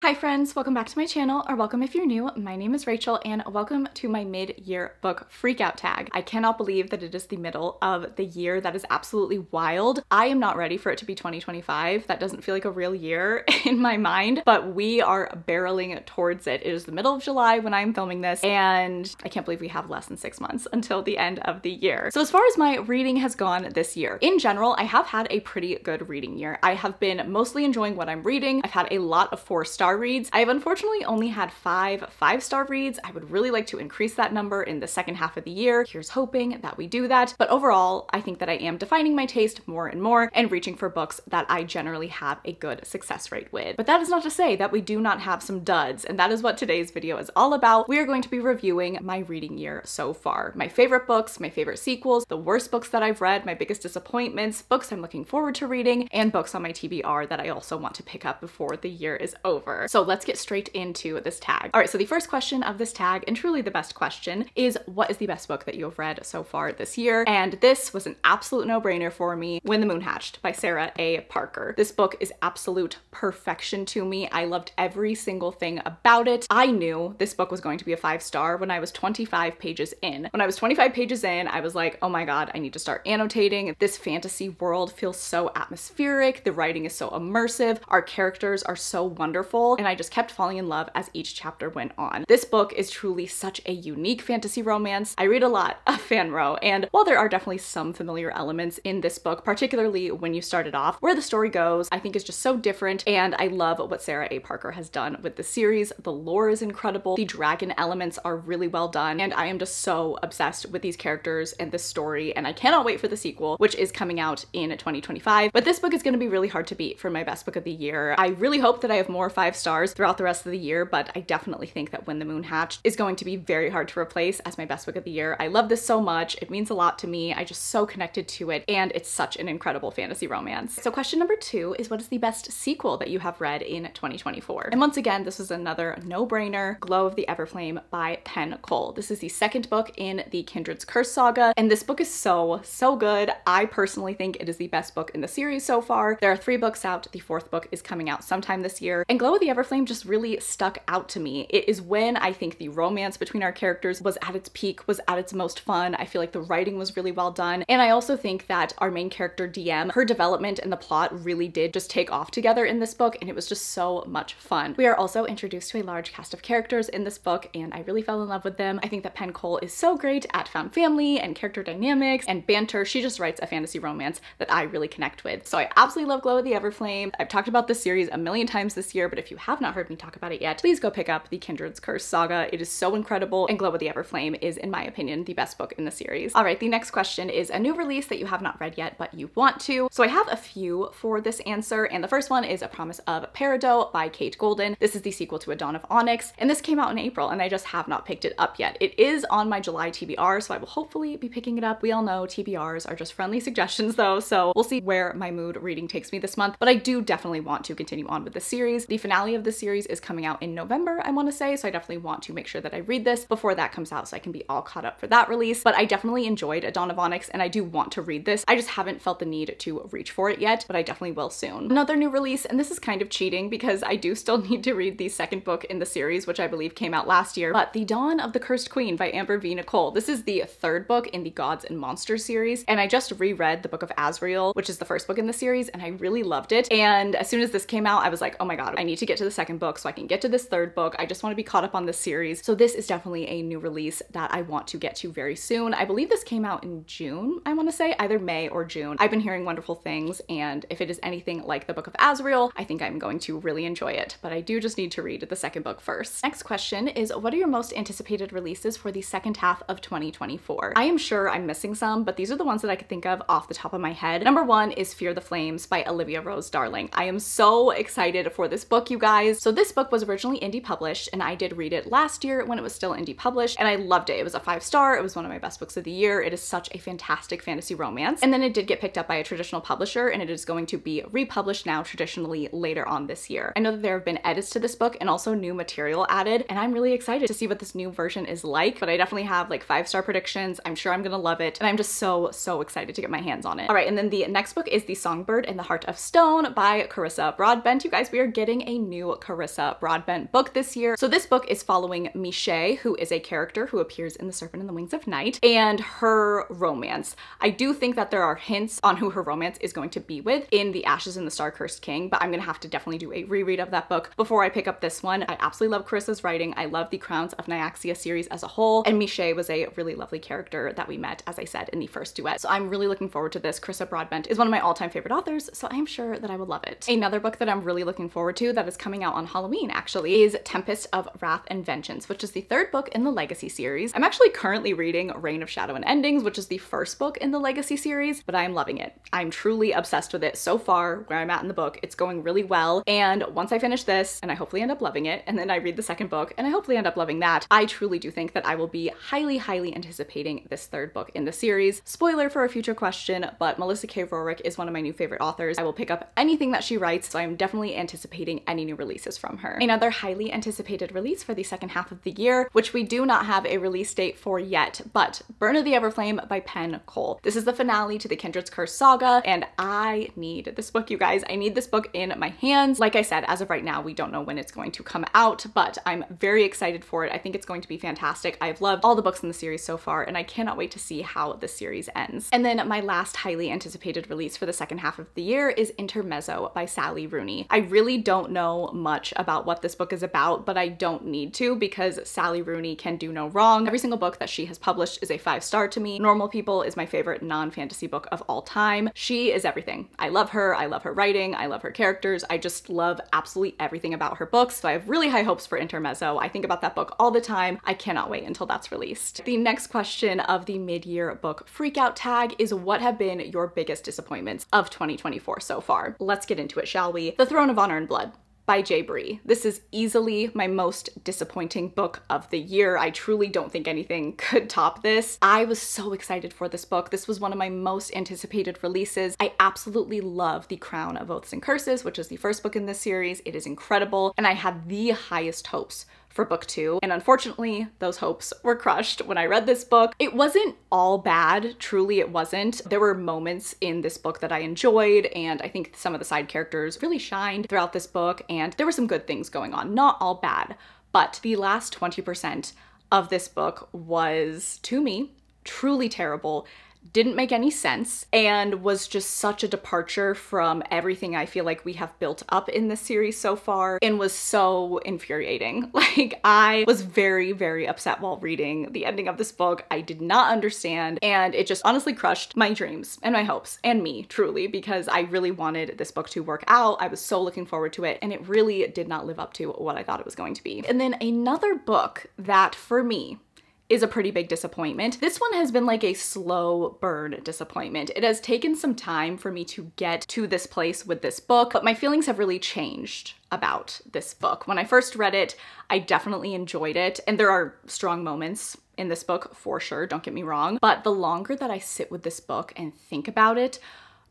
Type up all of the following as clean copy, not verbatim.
Hi friends, welcome back to my channel, or welcome if you're new. My name is Rachel and welcome to my mid-year book freakout tag. I cannot believe that it is the middle of the year. That is absolutely wild. I am not ready for it to be 2025. That doesn't feel like a real year in my mind, but we are barreling towards it. It is the middle of July when I'm filming this, and I can't believe we have less than 6 months until the end of the year. So as far as my reading has gone this year, in general, I have had a pretty good reading year. I have been mostly enjoying what I'm reading. I've had a lot of 4-star reads. I have unfortunately only had 5-star reads. I would really like to increase that number in the second half of the year. Here's hoping that we do that. But overall, I think that I am defining my taste more and more and reaching for books that I generally have a good success rate with. But that is not to say that we do not have some duds, and that is what today's video is all about. We are going to be reviewing my reading year so far. My favorite books, my favorite sequels, the worst books that I've read, my biggest disappointments, books I'm looking forward to reading, and books on my TBR that I also want to pick up before the year is over. So let's get straight into this tag. All right, so the first question of this tag, and truly the best question, is what is the best book that you have read so far this year? And this was an absolute no-brainer for me, When the Moon Hatched by Sarah A. Parker. This book is absolute perfection to me. I loved every single thing about it. I knew this book was going to be a 5-star when I was 25 pages in. When I was 25 pages in, I was like, oh my god, I need to start annotating. This fantasy world feels so atmospheric. The writing is so immersive. Our characters are so wonderful. And I just kept falling in love as each chapter went on. This book is truly such a unique fantasy romance. I read a lot of fanro, and while there are definitely some familiar elements in this book, particularly when you start it off, where the story goes, I think is just so different, and I love what Sarah A. Parker has done with the series. The lore is incredible, the dragon elements are really well done, and I am just so obsessed with these characters and this story, and I cannot wait for the sequel, which is coming out in 2025. But this book is going to be really hard to beat for my best book of the year. I really hope that I have more 5 stars throughout the rest of the year, but I definitely think that When the Moon Hatched is going to be very hard to replace as my best book of the year. I love this so much. It means a lot to me. I just so connected to it, and it's such an incredible fantasy romance. So question number 2 is, what is the best sequel that you have read in 2024? And once again, this is another no-brainer, Glow of the Everflame by Penn Cole. This is the second book in the Kindred's Curse saga, and this book is so good. I personally think it is the best book in the series so far. There are 3 books out. The 4th book is coming out sometime this year, and Glow of the Everflame just really stuck out to me. It is when I think the romance between our characters was at its peak, was at its most fun. I feel like the writing was really well done, and I also think that our main character DM, her development and the plot really did just take off together in this book, and it was just so much fun. We are also introduced to a large cast of characters in this book, and I really fell in love with them. I think that Penn Cole is so great at found family and character dynamics and banter. She just writes a fantasy romance that I really connect with. So I absolutely love Glow of the Everflame. I've talked about this series a million times this year, but if you have not heard me talk about it yet, please go pick up the Kindred's Curse saga. It is so incredible, and Glow of the Everflame is, in my opinion, the best book in the series. All right, the next question is a new release that you have not read yet, but you want to. So I have a few for this answer, and the first one is A Promise of Peridot by Kate Golden. This is the sequel to A Dawn of Onyx, and this came out in April, and I just have not picked it up yet. It is on my July TBR, so I will hopefully be picking it up. We all know TBRs are just friendly suggestions though, so we'll see where my mood reading takes me this month, but I do definitely want to continue on with the series. The finale of the series is coming out in November, I want to say, so I definitely want to make sure that I read this before that comes out so I can be all caught up for that release. But I definitely enjoyed A Dawn of Onyx, and I do want to read this. I just haven't felt the need to reach for it yet, but I definitely will soon. Another new release, and this is kind of cheating because I do still need to read the second book in the series, which I believe came out last year, but The Dawn of the Cursed Queen by Amber V. Nicole. This is the 3rd book in the Gods and Monsters series, and I just reread the Book of Azrael, which is the 1st book in the series, and I really loved it. And as soon as this came out, I was like, oh my god, I need to get to the 2nd book so I can get to this 3rd book. I just want to be caught up on this series. So this is definitely a new release that I want to get to very soon. I believe this came out in June, I want to say, either May or June. I've been hearing wonderful things, and if it is anything like the Book of Azrael, I think I'm going to really enjoy it, but I do just need to read the 2nd book first. Next question is, what are your most anticipated releases for the second half of 2024? I am sure I'm missing some, but these are the ones that I could think of off the top of my head. Number 1 is Fear the Flames by Olivia Rose Darling. I am so excited for this book, you guys. So this book was originally indie published, and I did read it last year when it was still indie published, and I loved it. It was a 5-star. It was one of my best books of the year. It is such a fantastic fantasy romance. And then it did get picked up by a traditional publisher, and it is going to be republished now traditionally later on this year. I know that there have been edits to this book and also new material added, and I'm really excited to see what this new version is like, but I definitely have like 5-star predictions. I'm sure I'm gonna love it, and I'm just so excited to get my hands on it. All right, and then the next book is The Songbird and the Heart of Stone by Carissa Broadbent. You guys, we are getting a new Carissa Broadbent book this year. So this book is following Michelle, who is a character who appears in The Serpent and the Wings of Night, and her romance. I do think that there are hints on who her romance is going to be with in The Ashes and the Star-Cursed King, but I'm gonna have to definitely do a reread of that book before I pick up this one. I absolutely love Carissa's writing. I love the Crowns of Nyaxia series as a whole, and Michelle was a really lovely character that we met, as I said, in the first duet. So I'm really looking forward to this. Carissa Broadbent is one of my all-time favorite authors, so I'm sure that I will love it. Another book that I'm really looking forward to that is coming out on Halloween actually is Tempest of Wrath and Vengeance, which is the third book in the Legacy series. I'm actually currently reading Reign of Shadow and Endings, which is the first book in the Legacy series, but I'm loving it. I'm truly obsessed with it so far. Where I'm at in the book, it's going really well, and once I finish this, and I hopefully end up loving it, and then I read the second book, and I hopefully end up loving that, I truly do think that I will be highly anticipating this third book in the series. Spoiler for a future question, but Melissa K. Rorick is one of my new favorite authors. I will pick up anything that she writes, so I'm definitely anticipating any new releases from her. Another highly anticipated release for the second half of the year, which we do not have a release date for yet, but Burn of the Everflame by Penn Cole. This is the finale to the Kindred's Curse saga, and I need this book, you guys. I need this book in my hands. Like I said, as of right now, we don't know when it's going to come out, but I'm very excited for it. I think it's going to be fantastic. I've loved all the books in the series so far, and I cannot wait to see how the series ends. And then my last highly anticipated release for the second half of the year is Intermezzo by Sally Rooney. I really don't know much about what this book is about, but I don't need to because Sally Rooney can do no wrong. Every single book that she has published is a 5-star to me. Normal People is my favorite non-fantasy book of all time. She is everything. I love her writing, I love her characters, I just love absolutely everything about her books, so I have really high hopes for Intermezzo. I think about that book all the time. I cannot wait until that's released. The next question of the mid-year book freakout tag is, what have been your biggest disappointments of 2024 so far? Let's get into it, shall we? The Throne of Honor and Blood by J. Bree. This is easily my most disappointing book of the year. I truly don't think anything could top this. I was so excited for this book. This was one of my most anticipated releases. I absolutely love The Crown of Oaths and Curses, which is the first book in this series. It is incredible, and I had the highest hopes for book 2, and unfortunately those hopes were crushed when I read this book. It wasn't all bad, truly it wasn't. There were moments in this book that I enjoyed, and I think some of the side characters really shined throughout this book, and there were some good things going on, not all bad. But the last 20% of this book was, to me, truly terrible, didn't make any sense, and was just such a departure from everything I feel like we have built up in this series so far, and was so infuriating. Like, I was very upset while reading the ending of this book. I did not understand, and it just honestly crushed my dreams and my hopes, and me, truly, because I really wanted this book to work out. I was so looking forward to it, and it really did not live up to what I thought it was going to be. And then another book that, for me, is a pretty big disappointment. This one has been like a slow burn disappointment. It has taken some time for me to get to this place with this book, but my feelings have really changed about this book. When I first read it, I definitely enjoyed it, and there are strong moments in this book for sure, don't get me wrong, but the longer that I sit with this book and think about it,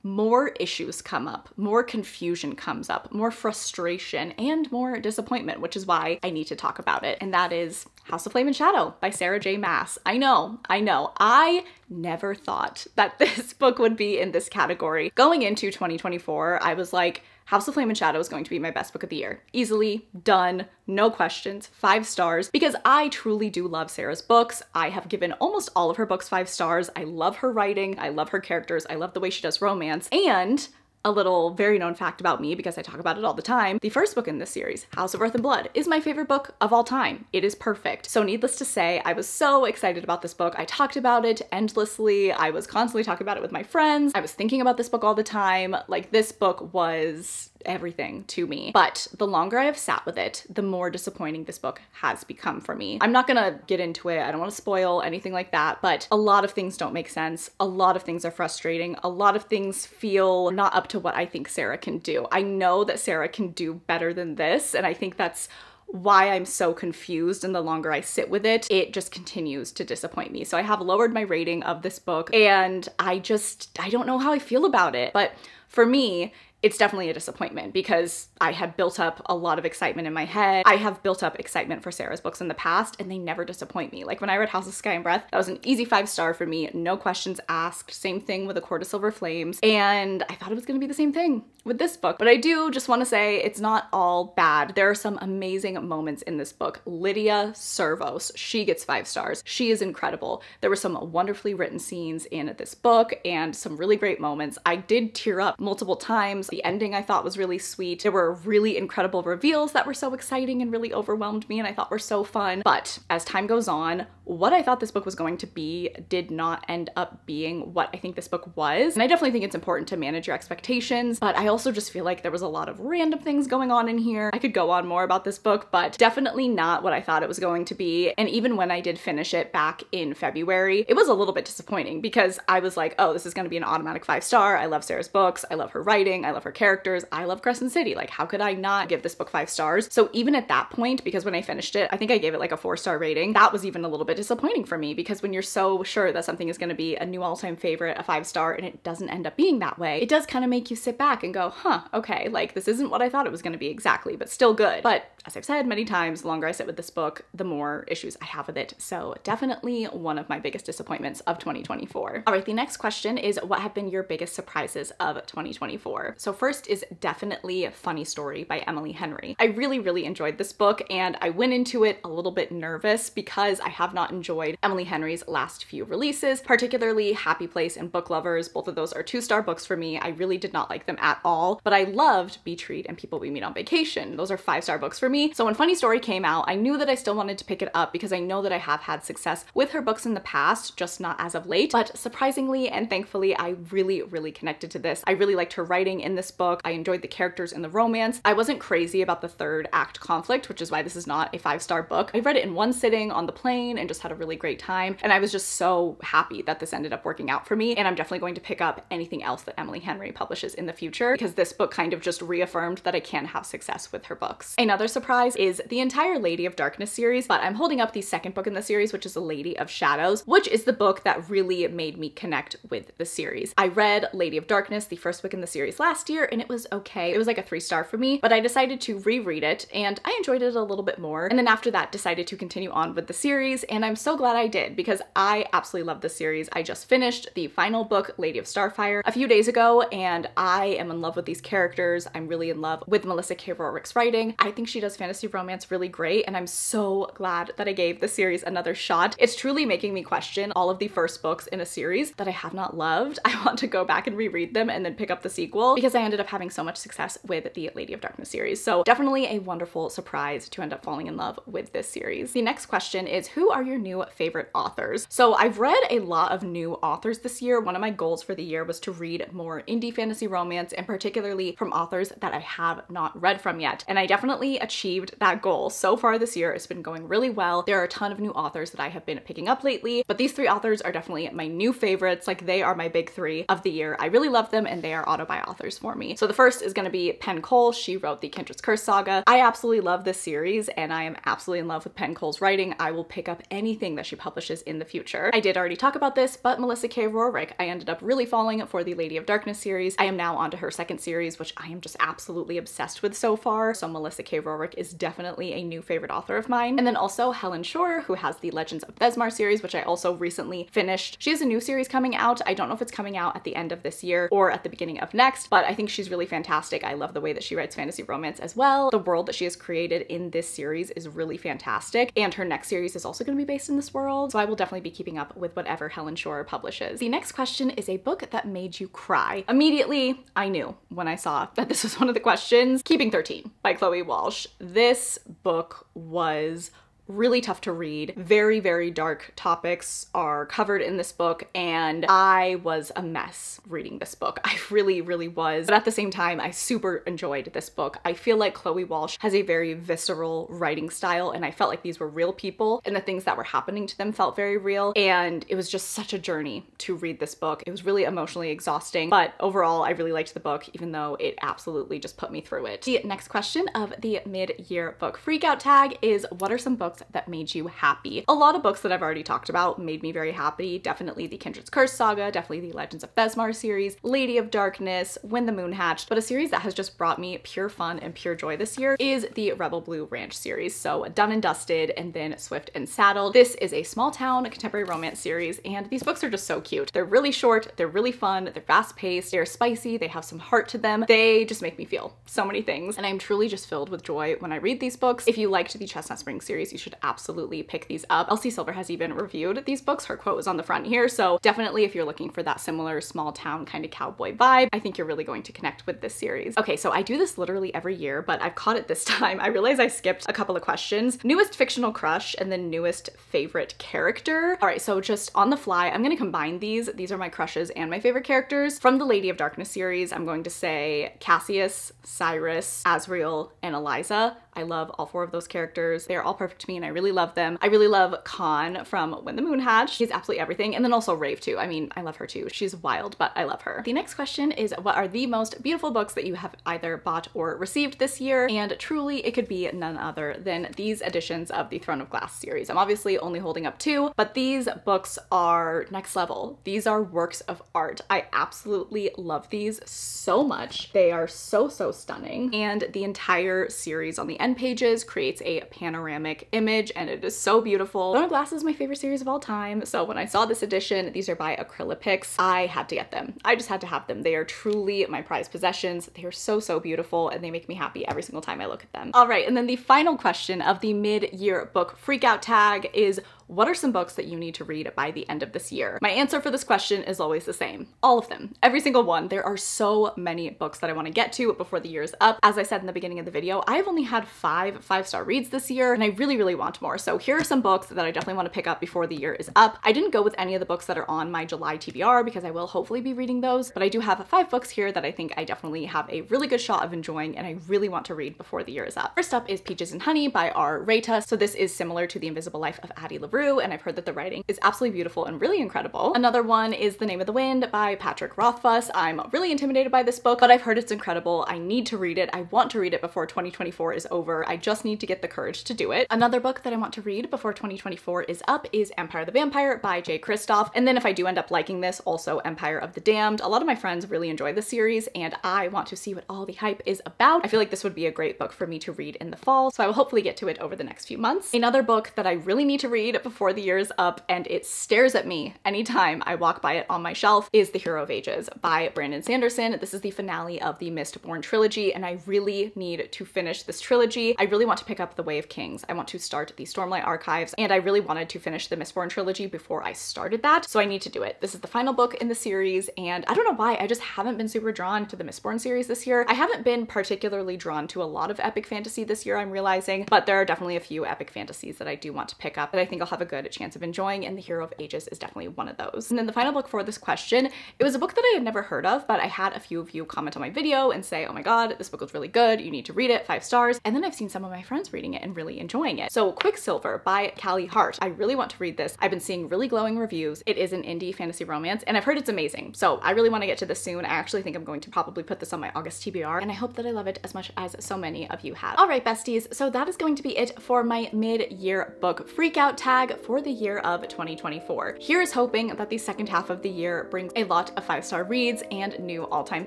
more issues come up, more confusion comes up, more frustration, and more disappointment, which is why I need to talk about it. And that is House of Flame and Shadow by Sarah J. Maas. I know. I never thought that this book would be in this category. Going into 2024, I was like, House of Flame and Shadow is going to be my best book of the year. Easily, done, no questions, 5 stars, because I truly do love Sarah's books. I have given almost all of her books 5 stars. I love her writing, I love her characters, I love the way she does romance, and a little very known fact about me, because I talk about it all the time, the first book in this series, House of Earth and Blood, is my favorite book of all time. It is perfect. So needless to say, I was so excited about this book. I talked about it endlessly. I was constantly talking about it with my friends. I was thinking about this book all the time. Like, this book was everything to me. But the longer I have sat with it, the more disappointing this book has become for me. I'm not gonna get into it. I don't want to spoil anything like that, but a lot of things don't make sense. A lot of things are frustrating. A lot of things feel not up to what I think Sarah can do. I know that Sarah can do better than this, and I think that's why I'm so confused, and the longer I sit with it, it just continues to disappoint me. So I have lowered my rating of this book, and I don't know how I feel about it. But for me, it's definitely a disappointment because I had built up a lot of excitement in my head. I have built up excitement for Sarah's books in the past and they never disappoint me. Like when I read House of Sky and Breath, that was an easy 5-star for me, no questions asked. Same thing with A Court of Silver Flames. And I thought it was gonna be the same thing with this book. But I do just wanna say it's not all bad. There are some amazing moments in this book. Lydia Servos, she gets 5 stars. She is incredible. There were some wonderfully written scenes in this book and some really great moments. I did tear up multiple times. The ending I thought was really sweet. There were really incredible reveals that were so exciting and really overwhelmed me and I thought were so fun. But as time goes on, what I thought this book was going to be did not end up being what I think this book was. And I definitely think it's important to manage your expectations, but I also just feel like there was a lot of random things going on in here. I could go on more about this book, but definitely not what I thought it was going to be. And even when I did finish it back in February, it was a little bit disappointing because I was like, oh, this is gonna be an automatic 5-star. I love Sarah's books. I love her writing. I love her characters. I love Crescent City. Like, how could I not give this book 5 stars? So even at that point, because when I finished it, I think I gave it like a 4-star rating. That was even a little bit disappointing for me because when you're so sure that something is gonna be a new all-time favorite, a 5-star, and it doesn't end up being that way, it does kind of make you sit back and go, huh, okay, like this isn't what I thought it was gonna be exactly, but still good. But as I've said many times, the longer I sit with this book, the more issues I have with it. So definitely one of my biggest disappointments of 2024. All right, the next question is what have been your biggest surprises of 2024? So first is definitely Funny Story by Emily Henry. I really enjoyed this book and I went into it a little bit nervous because I have not enjoyed Emily Henry's last few releases, particularly Happy Place and Book Lovers. Both of those are 2-star books for me. I really did not like them at all, but I loved Beach Read and People We Meet on Vacation. Those are 5-star books for me. So when Funny Story came out, I knew that I still wanted to pick it up because I know that I have had success with her books in the past, just not as of late. But surprisingly and thankfully, I really connected to this. I really liked her writing in this book. I enjoyed the characters and the romance. I wasn't crazy about the 3rd act conflict, which is why this is not a 5-star book. I read it in one sitting on the plane and just had a really great time. And I was just so happy that this ended up working out for me. And I'm definitely going to pick up anything else that Emily Henry publishes in the future because this book kind of just reaffirmed that I can have success with her books. Another surprise is the entire Lady of Darkness series, but I'm holding up the 2nd book in the series, which is The Lady of Shadows, which is the book that really made me connect with the series. I read Lady of Darkness, the 1st book in the series last year, and it was okay. It was like a 3-star for me, but I decided to reread it and I enjoyed it a little bit more. And then after that, decided to continue on with the series, and I'm so glad I did because I absolutely love this series. I just finished the final book, Lady of Starfire, a few days ago, and I am in love with these characters. I'm really in love with Melissa K. Rorick's writing. I think she does fantasy romance really great, and I'm so glad that I gave the series another shot. It's truly making me question all of the first books in a series that I have not loved. I want to go back and reread them and then pick up the sequel because I ended up having so much success with the Lady of Darkness series. So definitely a wonderful surprise to end up falling in love with this series. The next question is, who are your new favorite authors? So I've read a lot of new authors this year. One of my goals for the year was to read more indie fantasy romance, and particularly from authors that I have not read from yet. And I definitely achieved that goal. So far this year, it's been going really well. There are a ton of new authors that I have been picking up lately, but these 3 authors are definitely my new favorites. Like, they are my big 3 of the year. I really love them and they are auto-buy authors for me. So the first is gonna be Penn Cole. She wrote the Kindred's Curse saga. I absolutely love this series and I am absolutely in love with Penn Cole's writing. I will pick up anything that she publishes in the future. I did already talk about this, but Melissa K. Rorick, I ended up really falling for the Lady of Darkness series. I am now onto her 2nd series, which I am just absolutely obsessed with so far. So Melissa K. Rorick is definitely a new favorite author of mine. And then also Helen Shore, who has the Legends of Besmar series, which I also recently finished. She has a new series coming out. I don't know if it's coming out at the end of this year or at the beginning of next, but I think she's really fantastic. I love the way that she writes fantasy romance as well. The world that she has created in this series is really fantastic, and her next series is also going to be based in this world, so I will definitely be keeping up with whatever Helen Shore publishes. The next question is a book that made you cry. Immediately, I knew when I saw that this was one of the questions. Keeping 13 by Chloe Walsh. This book was really tough to read. Very dark topics are covered in this book, and I was a mess reading this book. I really was. But at the same time, I super enjoyed this book. I feel like Chloe Walsh has a very visceral writing style, and I felt like these were real people, and the things that were happening to them felt very real. And it was just such a journey to read this book. It was really emotionally exhausting, but overall, I really liked the book, even though it absolutely just put me through it. The next question of the mid-year book freakout tag is, what are some books books that made you happy. A lot of books that I've already talked about made me very happy. Definitely the Kindred's Curse saga, definitely the Legends of Besmar series, Lady of Darkness, When the Moon Hatched, but a series that has just brought me pure fun and pure joy this year is the Rebel Blue Ranch series. So Done and Dusted and then Swift and Saddled. This is a small town contemporary romance series, and these books are just so cute. They're really short, they're really fun, they're fast paced, they're spicy, they have some heart to them. They just make me feel so many things, and I'm truly just filled with joy when I read these books. If you liked the Chestnut Springs series, you should absolutely pick these up. Elsie Silver has even reviewed these books. Her quote was on the front here, so definitely if you're looking for that similar small town kind of cowboy vibe, I think you're really going to connect with this series. Okay, so I do this literally every year, but I've caught it this time. I realize I skipped a couple of questions. Newest fictional crush and then newest favorite character. All right, so just on the fly, I'm gonna combine these. These are my crushes and my favorite characters. From the Lady of Darkness series, I'm going to say Cassius, Cyrus, Azriel, and Eliza. I love all four of those characters. They're all perfect to me and I really love them. I really love Khan from When the Moon Hatched. She's absolutely everything. And then also Rave too. I mean, I love her too. She's wild, but I love her. The next question is, what are the most beautiful books that you have either bought or received this year? And truly, it could be none other than these editions of the Throne of Glass series. I'm obviously only holding up 2, but these books are next level. These are works of art. I absolutely love these so much. They are so stunning. And the entire series on the end pages creates a panoramic image and it is so beautiful. Throne of Glass is my favorite series of all time. So when I saw this edition, these are by Acrylopix, I had to get them. I just had to have them. They are truly my prized possessions. They are so beautiful and they make me happy every single time I look at them. All right, and then the final question of the mid-year book freakout tag is, what are some books that you need to read by the end of this year? My answer for this question is always the same. All of them. Every single one. There are so many books that I want to get to before the year is up. As I said in the beginning of the video, I've only had 5 5-star reads this year and I really want more. So here are some books that I definitely want to pick up before the year is up. I didn't go with any of the books that are on my July TBR because I will hopefully be reading those, but I do have 5 books here that I think I definitely have a really good shot of enjoying and I really want to read before the year is up. First up is Peaches and Honey by R. Rita. So this is similar to The Invisible Life of Addie LaRue, and I've heard that the writing is absolutely beautiful and really incredible. Another one is The Name of the Wind by Patrick Rothfuss. I'm really intimidated by this book, but I've heard it's incredible. I need to read it. I want to read it before 2024 is over. I just need to get the courage to do it. Another book that I want to read before 2024 is up is Empire the Vampire by Jay Kristoff. And then if I do end up liking this, also Empire of the Damned. A lot of my friends really enjoy this series and I want to see what all the hype is about. I feel like this would be a great book for me to read in the fall, so I will hopefully get to it over the next few months. Another book that I really need to read before the year is up and it stares at me anytime I walk by it on my shelf is The Hero of Ages by Brandon Sanderson. This is the finale of the Mistborn trilogy and I really need to finish this trilogy. I really want to pick up The Way of Kings. I want to start the Stormlight Archives and I really wanted to finish the Mistborn trilogy before I started that, so I need to do it. This is the final book in the series and I don't know why, I just haven't been super drawn to the Mistborn series this year. I haven't been particularly drawn to a lot of epic fantasy this year, I'm realizing, but there are definitely a few epic fantasies that I do want to pick up that I think I'll have a good chance of enjoying, and The Hero of Ages is definitely one of those. And then the final book for this question, it was a book that I had never heard of, but I had a few of you comment on my video and say, oh my god, this book was really good, you need to read it, 5 stars. And then I've seen some of my friends reading it and really enjoying it. So Quicksilver by Callie Hart. I really want to read this. I've been seeing really glowing reviews. It is an indie fantasy romance and I've heard it's amazing. So I really want to get to this soon. I actually think I'm going to probably put this on my August TBR and I hope that I love it as much as so many of you have. All right, besties. So that is going to be it for my mid-year book freakout tag for the year of 2024. Here's hoping that the second half of the year brings a lot of 5-star reads and new all-time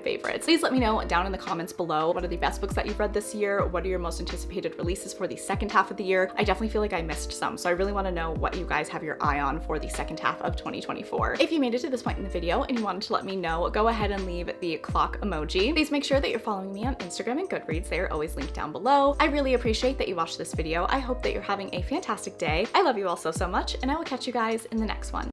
favorites. Please let me know down in the comments below, what are the best books that you've read this year? What are your most anticipated releases for the second half of the year? I definitely feel like I missed some, so I really want to know what you guys have your eye on for the second half of 2024. If you made it to this point in the video and you wanted to let me know, go ahead and leave the clock emoji. Please make sure that you're following me on Instagram and Goodreads. They are always linked down below. I really appreciate that you watched this video. I hope that you're having a fantastic day. I love you all so much, and I will catch you guys in the next one.